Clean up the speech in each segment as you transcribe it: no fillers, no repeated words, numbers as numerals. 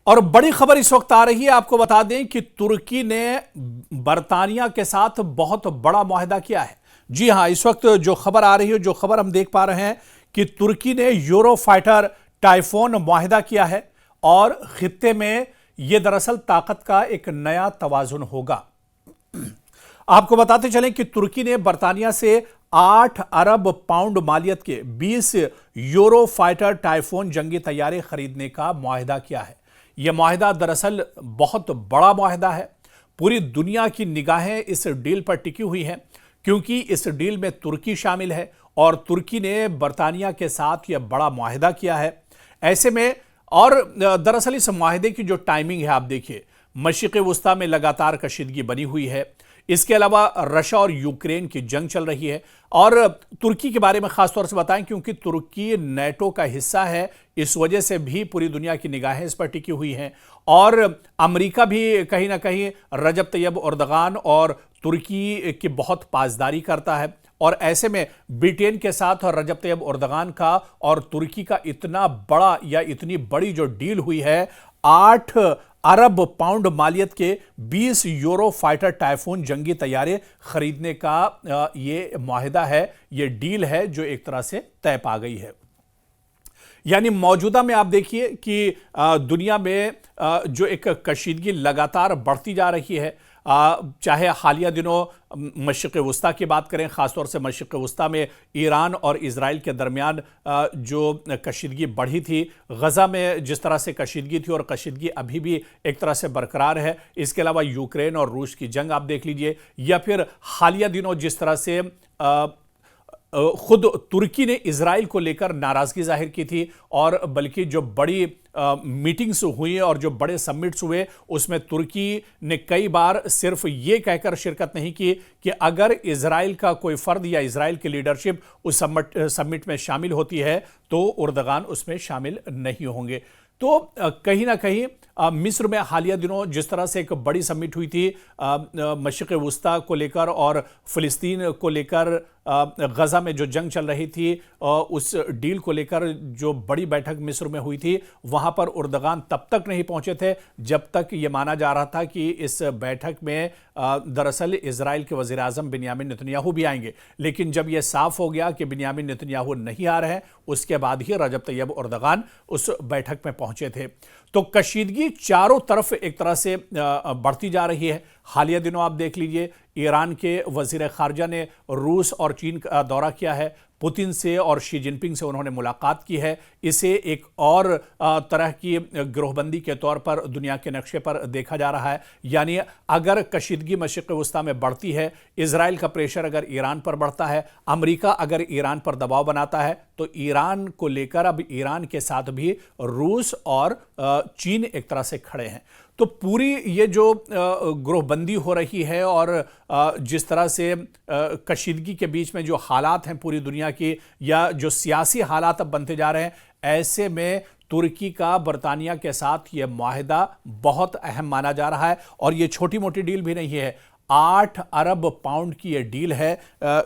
اور بڑی خبر اس وقت آ رہی ہے، آپ کو بتا دیں کہ ترکی نے برطانیہ کے ساتھ بہت بڑا معاہدہ کیا ہے۔ جی ہاں، اس وقت جو خبر آ رہی ہے، جو خبر ہم دیکھ پا رہے ہیں کہ ترکی نے یورو فائٹر ٹائفون معاہدہ کیا ہے اور خطے میں یہ دراصل طاقت کا ایک نیا توازن ہوگا۔ آپ کو بتاتے چلیں کہ ترکی نے برطانیہ سے 8 ارب پاؤنڈ مالیت کے 20 یورو فائٹر ٹائفون جنگی طیارے خریدنے کا معاہدہ کیا ہے۔ یہ معاہدہ دراصل بہت بڑا معاہدہ ہے۔ پوری دنیا کی نگاہیں اس ڈیل پر ٹکی ہوئی ہیں کیونکہ اس ڈیل میں ترکی شامل ہے اور ترکی نے برطانیہ کے ساتھ یہ بڑا معاہدہ کیا ہے۔ ایسے میں اور دراصل اس معاہدے کی جو ٹائمنگ ہے، آپ دیکھیے، مشرق وسطیٰ میں لگاتار کشیدگی بنی ہوئی ہے۔ اس کے علاوہ رشیا اور یوکرین کی جنگ چل رہی ہے اور ترکی کے بارے میں خاص طور سے بتائیں کیونکہ ترکی نیٹو کا حصہ ہے، اس وجہ سے بھی پوری دنیا کی نگاہیں اس پر ٹکی ہوئی ہیں اور امریکہ بھی کہیں نہ کہیں رجب طیب اردغان اور ترکی کی بہت پاسداری کرتا ہے۔ اور ایسے میں برٹین کے ساتھ رجب طیب اردغان کا اور ترکی کا اتنا بڑا یا اتنی بڑی جو ڈیل ہوئی ہے، 8 ارب پاؤنڈ مالیت کے 20 یورو فائٹر ٹائفون جنگی طیارے خریدنے کا یہ معاہدہ ہے، یہ ڈیل ہے جو ایک طرح سے طے پا گئی ہے۔ یعنی موجودہ میں آپ دیکھیے کہ دنیا میں جو ایک کشیدگی لگاتار بڑھتی جا رہی ہے، چاہے حالیہ دنوں مشرق وسطیٰ کی بات کریں، خاص طور سے مشرق وسطیٰ میں ایران اور اسرائیل کے درمیان جو کشیدگی بڑھی تھی، غزہ میں جس طرح سے کشیدگی تھی اور کشیدگی ابھی بھی ایک طرح سے برقرار ہے، اس کے علاوہ یوکرین اور روس کی جنگ آپ دیکھ لیجئے، یا پھر حالیہ دنوں جس طرح سے خود ترکی نے اسرائیل کو لے کر ناراضگی ظاہر کی تھی اور بلکہ جو بڑی میٹنگز ہوئی اور جو بڑے سمٹس ہوئے اس میں ترکی نے کئی بار صرف یہ کہہ کر شرکت نہیں کی کہ اگر اسرائیل کا کوئی فرد یا اسرائیل کی لیڈرشپ اس سمٹ میں شامل ہوتی ہے تو اردغان اس میں شامل نہیں ہوں گے۔ تو کہیں نہ کہیں مصر میں حالیہ دنوں جس طرح سے ایک بڑی سمٹ ہوئی تھی مشرق وسطیٰ کو لے کر اور فلسطین کو لے کر، غزہ میں جو جنگ چل رہی تھی اس ڈیل کو لے کر جو بڑی بیٹھک مصر میں ہوئی تھی، وہاں پر اردغان تب تک نہیں پہنچے تھے جب تک یہ مانا جا رہا تھا کہ اس بیٹھک میں دراصل اسرائیل کے وزیر اعظم بنیامین نتنیاہو بھی آئیں گے۔ لیکن جب یہ صاف ہو گیا کہ بنیامین نتنیاہو نہیں آ رہے ہیں، اس کے بعد ہی رجب طیب اردغان اس بیٹھک میں پہنچے تھے۔ تو کشیدگی چاروں طرف ایک طرح سے بڑھتی جا رہی ہے۔ حالیہ دنوں آپ دیکھ لیجئے، ایران کے وزیر خارجہ نے روس اور چین کا دورہ کیا ہے، پوتن سے اور شی جن پنگ سے انہوں نے ملاقات کی ہے۔ اسے ایک اور طرح کی گروہ بندی کے طور پر دنیا کے نقشے پر دیکھا جا رہا ہے۔ یعنی اگر کشیدگی مشرق وسطیٰ میں بڑھتی ہے، اسرائیل کا پریشر اگر ایران پر بڑھتا ہے، امریکہ اگر ایران پر دباؤ بناتا ہے، تو ایران کو لے کر اب ایران کے ساتھ بھی روس اور چین ایک طرح سے کھڑے ہیں۔ تو پوری یہ جو گروہ بندی ہو رہی ہے اور جس طرح سے کشیدگی کے بیچ میں جو حالات ہیں پوری دنیا کی، یا جو سیاسی حالات اب بنتے جا رہے ہیں، ایسے میں ترکی کا برطانیہ کے ساتھ یہ معاہدہ بہت اہم مانا جا رہا ہے اور یہ چھوٹی موٹی ڈیل بھی نہیں ہے۔ 8 ارب پاؤنڈ کی یہ ڈیل ہے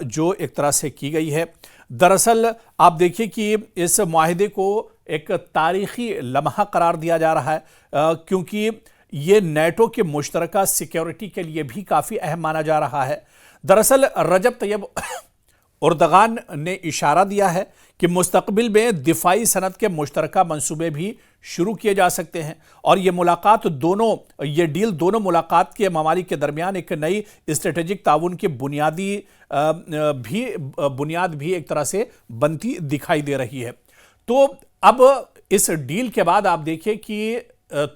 جو ایک طرح سے کی گئی ہے۔ دراصل آپ دیکھیے کہ اس معاہدے کو ایک تاریخی لمحہ قرار دیا جا رہا ہے کیونکہ یہ نیٹو کے مشترکہ سیکیورٹی کے لیے بھی کافی اہم مانا جا رہا ہے۔ دراصل رجب طیب اردغان نے اشارہ دیا ہے کہ مستقبل میں دفاعی صنعت کے مشترکہ منصوبے بھی شروع کیے جا سکتے ہیں اور یہ ڈیل دونوں ملاقات کے ممالک کے درمیان ایک نئی اسٹریٹجک تعاون کی بنیاد بھی ایک طرح سے بنتی دکھائی دے رہی ہے۔ تو اب اس ڈیل کے بعد آپ دیکھیں کہ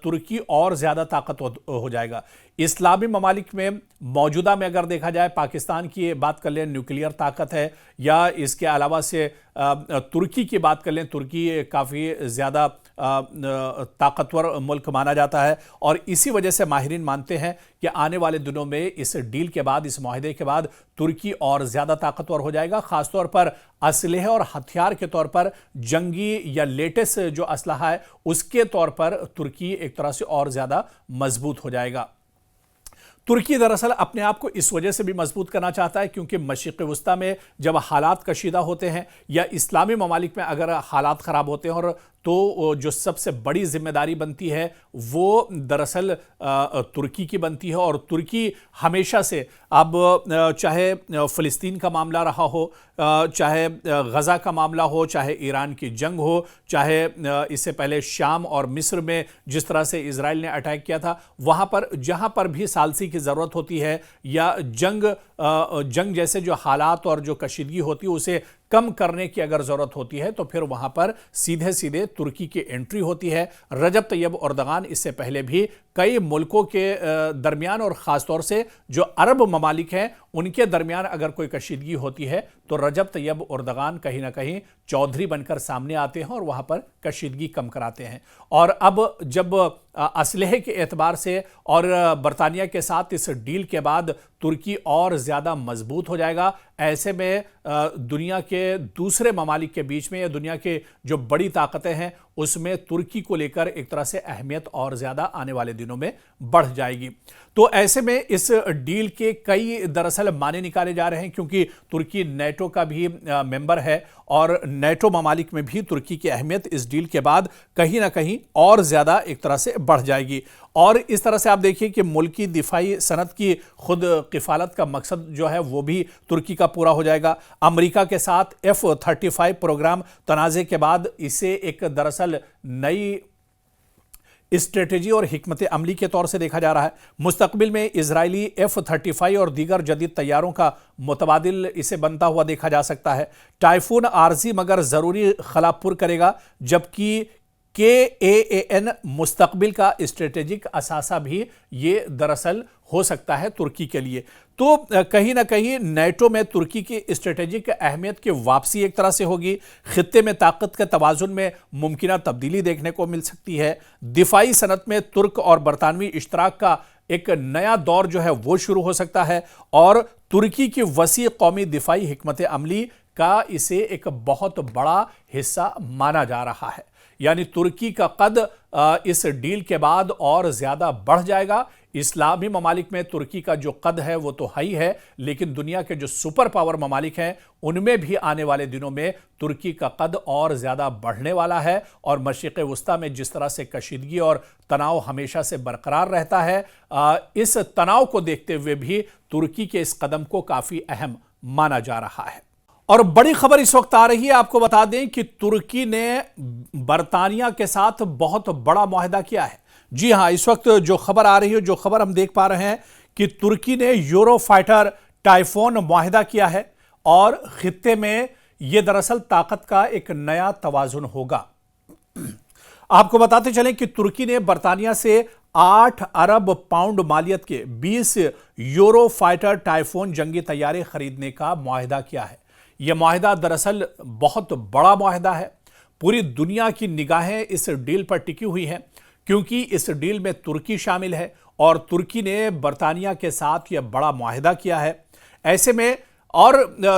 ترکی اور زیادہ طاقتور ہو جائے گا۔ اسلامی ممالک میں موجودہ میں اگر دیکھا جائے، پاکستان کی بات کر لیں، نیوکلیئر طاقت ہے، یا اس کے علاوہ سے ترکی کی بات کر لیں، ترکی کافی زیادہ طاقتور ملک مانا جاتا ہے اور اسی وجہ سے ماہرین مانتے ہیں کہ آنے والے دنوں میں اس ڈیل کے بعد، اس معاہدے کے بعد ترکی اور زیادہ طاقتور ہو جائے گا، خاص طور پر اسلحے اور ہتھیار کے طور پر، جنگی یا لیٹسٹ جو اسلحہ ہے اس کے طور پر ترکی ایک طرح سے اور زیادہ مضبوط ہو جائے گا۔ ترکی دراصل اپنے آپ کو اس وجہ سے بھی مضبوط کرنا چاہتا ہے کیونکہ مشرق وسطیٰ میں جب حالات کشیدہ ہوتے ہیں یا اسلامی ممالک میں اگر حالات خراب ہوتے ہیں اور تو جو سب سے بڑی ذمہ داری بنتی ہے وہ دراصل ترکی کی بنتی ہے، اور ترکی ہمیشہ سے اب چاہے فلسطین کا معاملہ رہا ہو، چاہے غزہ کا معاملہ ہو، چاہے ایران کی جنگ ہو، چاہے اس سے پہلے شام اور مصر میں جس طرح سے اسرائیل نے اٹیک کیا تھا، وہاں پر جہاں پر بھی ثالثی کی ضرورت ہوتی ہے یا جنگ جیسے جو حالات اور جو کشیدگی ہوتی ہے اسے کم کرنے کی اگر ضرورت ہوتی ہے تو پھر وہاں پر سیدھے ترکی کی انٹری ہوتی ہے۔ رجب طیب اردغان اس سے پہلے بھی کئی ملکوں کے درمیان اور خاص طور سے جو عرب ممالک ہیں ان کے درمیان اگر کوئی کشیدگی ہوتی ہے تو رجب طیب اردغان کہیں نہ کہیں چودھری بن کر سامنے آتے ہیں اور وہاں پر کشیدگی کم کراتے ہیں۔ اور اب جب اسلحے کے اعتبار سے اور برطانیہ کے ساتھ اس ڈیل کے بعد ترکی اور زیادہ مضبوط ہو جائے گا، ایسے میں دنیا کے دوسرے ممالک کے بیچ میں یا دنیا کے جو بڑی طاقتیں ہیں اس میں ترکی کو لے کر ایک طرح سے اہمیت اور زیادہ آنے والے دنوں میں بڑھ جائے گی۔ تو ایسے میں اس ڈیل کے کئی دراصل معنی نکالے جا رہے ہیں کیونکہ ترکی نیٹو کا بھی ممبر ہے اور نیٹو ممالک میں بھی ترکی کی اہمیت اس ڈیل کے بعد کہیں نہ کہیں اور زیادہ ایک طرح سے بڑھ جائے گی۔ اور اس طرح سے آپ دیکھیے کہ ملکی دفاعی صنعت کی خود کفالت کا مقصد جو ہے وہ بھی ترکی کا پورا ہو جائے گا۔ امریکہ کے ساتھ F-35 پروگرام تنازع کے بعد اسے ایک دراصل نئی اسٹریٹجی اور حکمت عملی کے طور سے دیکھا جا رہا ہے۔ مستقبل میں اسرائیلی F-35 اور دیگر جدید طیاروں کا متبادل اسے بنتا ہوا دیکھا جا سکتا ہے۔ ٹائفون عارضی مگر ضروری خلا پر کرے گا، جبکہ KAAN مستقبل کا اسٹریٹجک اثاثہ بھی یہ دراصل ہو سکتا ہے ترکی کے لیے۔ تو کہیں نہ کہیں نیٹو میں ترکی کی اسٹریٹجک اہمیت کی واپسی ایک طرح سے ہوگی، خطے میں طاقت کے توازن میں ممکنہ تبدیلی دیکھنے کو مل سکتی ہے، دفاعی صنعت میں ترک اور برطانوی اشتراک کا ایک نیا دور جو ہے وہ شروع ہو سکتا ہے، اور ترکی کی وسیع قومی دفاعی حکمت عملی کا اسے ایک بہت بڑا حصہ مانا جا رہا ہے۔ یعنی ترکی کا قد اس ڈیل کے بعد اور زیادہ بڑھ جائے گا۔ اسلامی ممالک میں ترکی کا جو قد ہے وہ تو ہی ہے، لیکن دنیا کے جو سپر پاور ممالک ہیں ان میں بھی آنے والے دنوں میں ترکی کا قد اور زیادہ بڑھنے والا ہے، اور مشرق وسطیٰ میں جس طرح سے کشیدگی اور تناؤ ہمیشہ سے برقرار رہتا ہے، اس تناؤ کو دیکھتے ہوئے بھی ترکی کے اس قدم کو کافی اہم مانا جا رہا ہے۔ اور بڑی خبر اس وقت آ رہی ہے، آپ کو بتا دیں کہ ترکی نے برطانیہ کے ساتھ بہت بڑا معاہدہ کیا ہے۔ جی ہاں، اس وقت جو خبر آ رہی ہے، جو خبر ہم دیکھ پا رہے ہیں کہ ترکی نے یورو فائٹر ٹائفون معاہدہ کیا ہے، اور خطے میں یہ دراصل طاقت کا ایک نیا توازن ہوگا۔ آپ کو بتاتے چلیں کہ ترکی نے برطانیہ سے 8 ارب پاؤنڈ مالیت کے 20 یورو فائٹر ٹائفون جنگی طیارے خریدنے کا معاہدہ کیا ہے۔ یہ معاہدہ دراصل بہت بڑا معاہدہ ہے۔ پوری دنیا کی نگاہیں اس ڈیل پر ٹکی ہوئی ہیں کیونکہ اس ڈیل میں ترکی شامل ہے اور ترکی نے برطانیہ کے ساتھ یہ بڑا معاہدہ کیا ہے۔ ایسے میں اور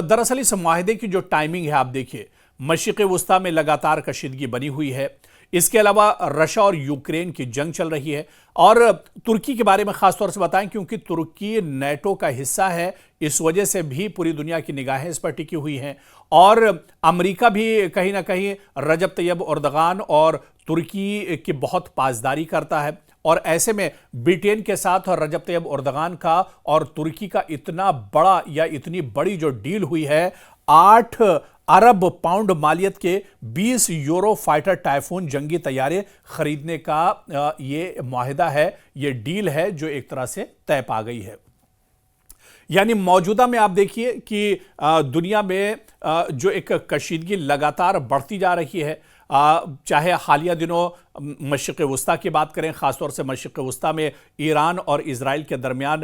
دراصل اس معاہدے کی جو ٹائمنگ ہے آپ دیکھیے، مشرق وسطیٰ میں لگاتار کشیدگی بنی ہوئی ہے، اس کے علاوہ رشیا اور یوکرین کی جنگ چل رہی ہے، اور ترکی کے بارے میں خاص طور سے بتائیں کیونکہ ترکی نیٹو کا حصہ ہے، اس وجہ سے بھی پوری دنیا کی نگاہیں اس پر ٹکی ہوئی ہیں، اور امریکہ بھی کہیں نہ کہیں رجب طیب اردغان اور ترکی کی بہت پاسداری کرتا ہے، اور ایسے میں برٹین کے ساتھ رجب طیب اردغان کا اور ترکی کا اتنا بڑا یا اتنی بڑی جو ڈیل ہوئی ہے، 8 ارب پاؤنڈ مالیت کے 20 یورو فائٹر ٹائفون جنگی طیارے خریدنے کا یہ معاہدہ ہے، یہ ڈیل ہے جو ایک طرح سے طے پا گئی ہے۔ یعنی موجودہ میں آپ دیکھیے کہ دنیا میں جو ایک کشیدگی لگاتار بڑھتی جا رہی ہے، چاہے حالیہ دنوں مشرق وسطیٰ کی بات کریں، خاص طور سے مشرق وسطیٰ میں ایران اور اسرائیل کے درمیان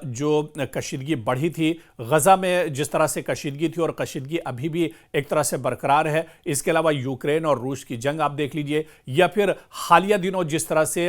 جو کشیدگی بڑھی تھی، غزہ میں جس طرح سے کشیدگی تھی اور کشیدگی ابھی بھی ایک طرح سے برقرار ہے، اس کے علاوہ یوکرین اور روس کی جنگ آپ دیکھ لیجئے، یا پھر حالیہ دنوں جس طرح سے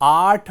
8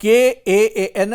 KAAN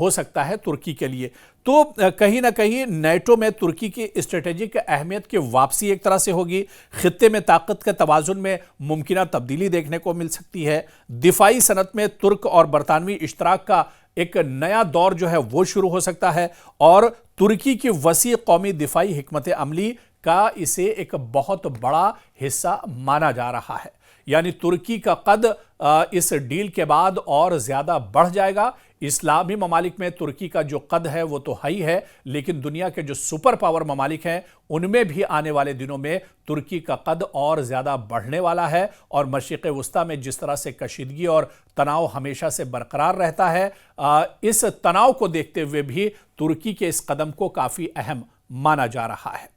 ہو سکتا ہے ترکی کے لیے۔ تو کہیں نہ کہیں نیٹو میں ترکی کی اسٹریٹجک اہمیت کی واپسی ایک طرح سے ہوگی، خطے میں طاقت کے توازن میں ممکنہ تبدیلی دیکھنے کو مل سکتی ہے، دفاعی صنعت میں ترک اور برطانوی اشتراک کا ایک نیا دور جو ہے وہ شروع ہو سکتا ہے، اور ترکی کی وسیع قومی دفاعی حکمت عملی کا اسے ایک بہت بڑا حصہ مانا جا رہا ہے۔ یعنی ترکی کا قد اس ڈیل کے بعد اور زیادہ بڑھ جائے گا۔ اسلامی ممالک میں ترکی کا جو قد ہے وہ تو ہی ہے، لیکن دنیا کے جو سپر پاور ممالک ہیں ان میں بھی آنے والے دنوں میں ترکی کا قد اور زیادہ بڑھنے والا ہے، اور مشرق وسطیٰ میں جس طرح سے کشیدگی اور تناؤ ہمیشہ سے برقرار رہتا ہے، اس تناؤ کو دیکھتے ہوئے بھی ترکی کے اس قدم کو کافی اہم مانا جا رہا ہے۔